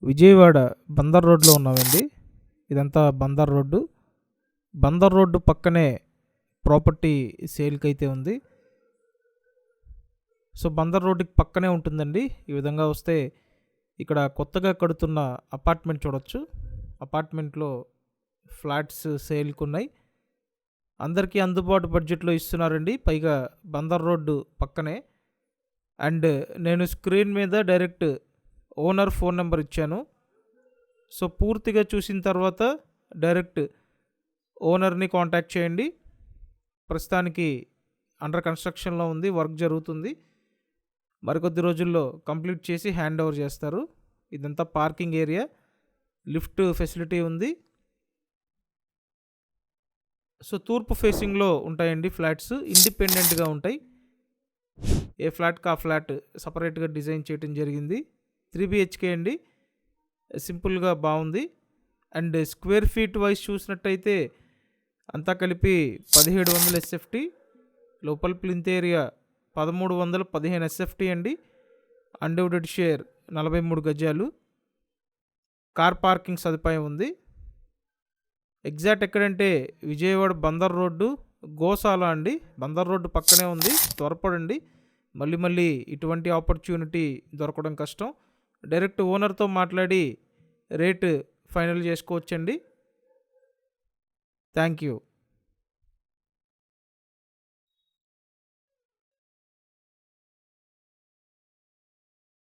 విజయవాడ బందర్ రోడ్లో ఉన్నామండి. ఇదంతా బందర్ రోడ్డు. బందర్ రోడ్డు పక్కనే ప్రాపర్టీ సేల్కి అయితే ఉంది. సో బందర్ రోడ్డుకి పక్కనే ఉంటుందండి. ఈ విధంగా వస్తే ఇక్కడ కొత్తగా కడుతున్న అపార్ట్మెంట్ చూడొచ్చు. అపార్ట్మెంట్లో ఫ్లాట్స్ సేల్కి ఉన్నాయి. అందరికీ అందుబాటు బడ్జెట్లో ఇస్తున్నారండి. పైగా బందర్ రోడ్డు పక్కనే. అండ్ నేను స్క్రీన్ మీద డైరెక్ట్ ఓనర్ ఫోన్ నెంబర్ ఇచ్చాను. సో పూర్తిగా చూసిన తర్వాత డైరెక్ట్ ఓనర్ని కాంటాక్ట్ చేయండి. ప్రస్తుతానికి అండర్ కన్స్ట్రక్షన్లో ఉంది, వర్క్ జరుగుతుంది. మరికొద్ది రోజుల్లో కంప్లీట్ చేసి హ్యాండ్ ఓవర్ చేస్తారు. ఇదంతా పార్కింగ్ ఏరియా, లిఫ్ట్ ఫెసిలిటీ ఉంది. సో తూర్పు ఫేసింగ్లో ఉంటాయండి ఫ్లాట్స్, ఇండిపెండెంట్గా ఉంటాయి. ఏ ఫ్లాట్కి ఆ ఫ్లాట్ సపరేట్గా డిజైన్ చేయడం జరిగింది. 3 BHK అండి, సింపుల్గా బాగుంది. అండ్ స్క్వేర్ ఫీట్ వైజ్ చూసినట్టయితే అంతా కలిపి 1700 SFT, లోపల ప్లింత్ ఏరియా 1315 SFT అండి. అన్డివైడెడ్ షేర్ 43 గజాలు. కార్ పార్కింగ్ సదుపాయం ఉంది. ఎగ్జాక్ట్ ఎక్కడంటే విజయవాడ బందర్ రోడ్డు గోశాల అండి. బందర్ రోడ్డు పక్కనే ఉంది. త్వరపడండి, మళ్ళీ ఇటువంటి ఆపర్చునిటీ దొరకడం కష్టం. డైరెక్ట్ ఓనర్తో మాట్లాడి రేటు ఫైనల్ చేసుకోవచ్చండి. Thank you.